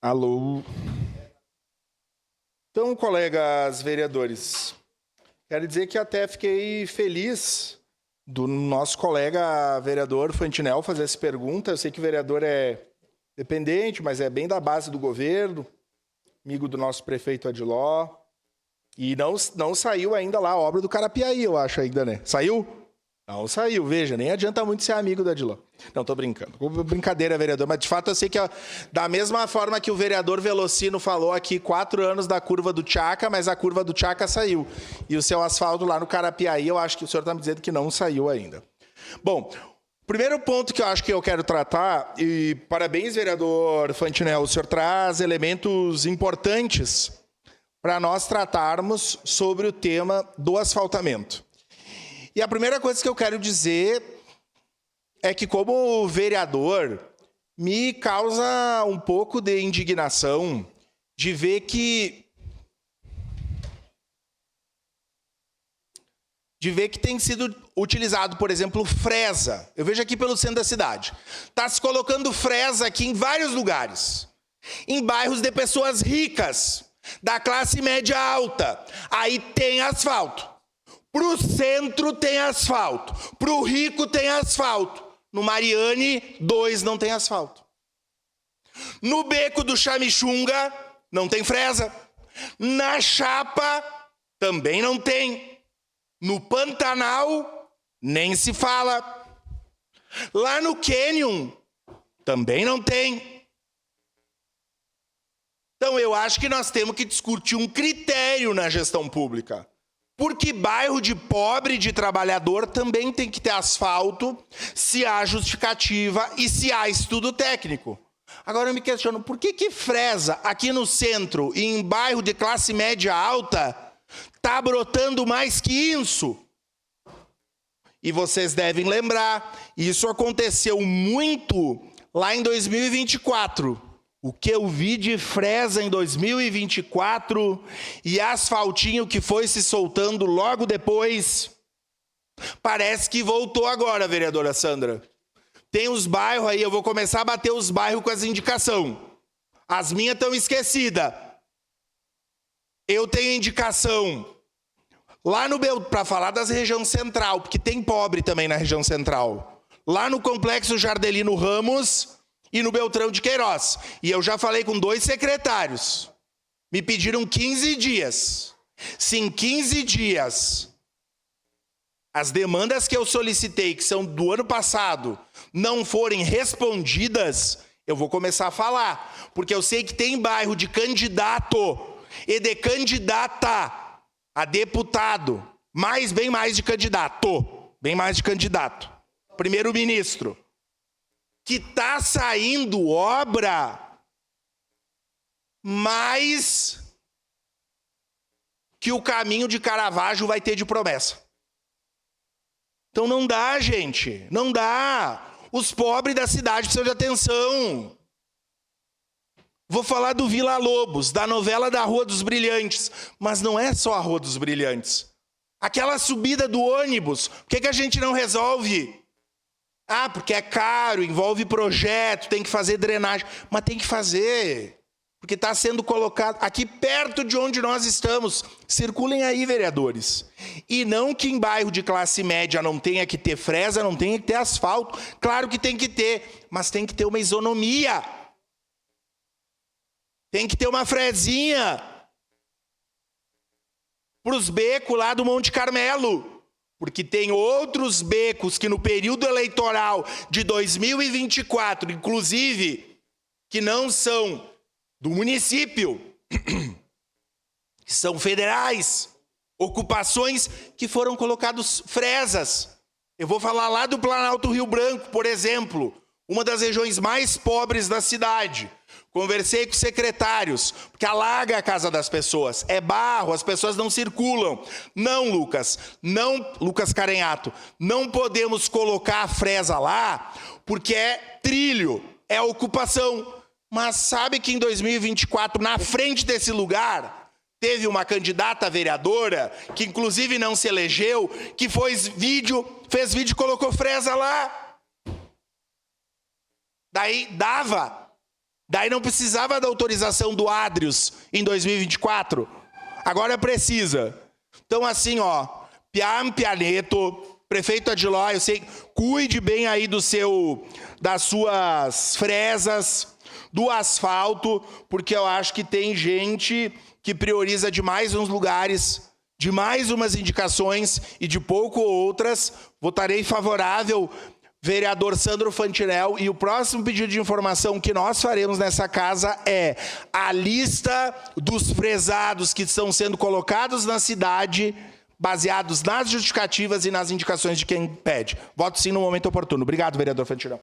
Alô. Então, colegas vereadores, quero dizer que até fiquei feliz do nosso colega vereador Fantinel fazer essa pergunta. Eu sei que o vereador é dependente, mas é bem da base do governo, amigo do nosso prefeito Adiló. E não saiu ainda lá a obra do Carapiaí, eu acho ainda, né? Saiu? Não saiu, veja, nem adianta muito ser amigo do Adiló. Não, tô brincando. Brincadeira, vereador, mas de fato eu sei que da mesma forma que o vereador Velocino falou aqui 4 anos da curva do Tchaca, mas a curva do Tchaca saiu. E o seu asfalto lá no Carapiaí, eu acho que o senhor está me dizendo que não saiu ainda. Bom, primeiro ponto que eu acho que eu quero tratar, e parabéns, vereador Fantinel, o senhor traz elementos importantes para nós tratarmos sobre o tema do asfaltamento. E a primeira coisa que eu quero dizer é que, como vereador, me causa um pouco de indignação de ver que tem sido utilizado, por exemplo, fresa. Eu vejo aqui pelo centro da cidade. Está se colocando fresa aqui em vários lugares. Em bairros de pessoas ricas, da classe média alta. Aí tem asfalto. Para o centro tem asfalto. Para o rico tem asfalto. No Mariane, 2 não tem asfalto. No beco do Chamichunga, não tem fresa. Na Chapa, também não tem. No Pantanal, nem se fala. Lá no Canyon, também não tem. Então, eu acho que nós temos que discutir um critério na gestão pública. Porque bairro de pobre, de trabalhador, também tem que ter asfalto, se há justificativa e se há estudo técnico. Agora eu me questiono, por que fresa aqui no centro e em bairro de classe média alta está brotando mais que isso? E vocês devem lembrar, isso aconteceu muito lá em 2024. O que eu vi de fresa em 2024 e asfaltinho que foi se soltando logo depois, parece que voltou agora, vereadora Sandra. Tem os bairros aí, eu vou começar a bater os bairros com as indicações. As minhas estão esquecidas. Eu tenho indicação lá no para falar das região central, porque tem pobre também na região central. Lá no Complexo Jardelino Ramos e no Beltrão de Queiroz. E eu já falei com 2 secretários. Me pediram 15 dias. Se em 15 dias as demandas que eu solicitei, que são do ano passado, não forem respondidas, eu vou começar a falar. Porque eu sei que tem bairro de candidato e de candidata a deputado. Bem mais de candidato. Bem mais de candidato. Primeiro-ministro. Que está saindo obra mais que o caminho de Caravaggio vai ter de promessa. Então não dá, gente. Não dá. Os pobres da cidade precisam de atenção. Vou falar do Vila Lobos, da novela da Rua dos Brilhantes. Mas não é só a Rua dos Brilhantes. Aquela subida do ônibus, por que a gente não resolve? Ah, porque é caro, envolve projeto, tem que fazer drenagem. Mas tem que fazer, porque está sendo colocado aqui perto de onde nós estamos. Circulem aí, vereadores. E não que em bairro de classe média não tenha que ter fresa, não tenha que ter asfalto. Claro que tem que ter, mas tem que ter uma isonomia. Tem que ter uma fresinha para os becos lá do Monte Carmelo. Porque tem outros becos que no período eleitoral de 2024, inclusive, que não são do município, que são federais, ocupações que foram colocados fresas. Eu vou falar lá do Planalto Rio Branco, por exemplo, uma das regiões mais pobres da cidade. Conversei com secretários, porque alaga a casa das pessoas. É barro, as pessoas não circulam. Não, Lucas Carenhato, não podemos colocar a fresa lá, porque é trilho, é ocupação. Mas sabe que em 2024, na frente desse lugar, teve uma candidata vereadora, que inclusive não se elegeu, que fez vídeo e colocou fresa lá. Daí dava. Daí não precisava da autorização do Adrius em 2024. Agora precisa. Então assim, ó, Piam Pianeto, prefeito Adiló, eu sei, cuide bem aí das suas fresas, do asfalto, porque eu acho que tem gente que prioriza demais uns lugares, de mais umas indicações e de pouco outras. Votarei favorável, vereador Sandro Fantinel, e o próximo pedido de informação que nós faremos nessa casa é a lista dos fresados que estão sendo colocados na cidade, baseados nas justificativas e nas indicações de quem pede. Voto sim no momento oportuno. Obrigado, vereador Fantinel.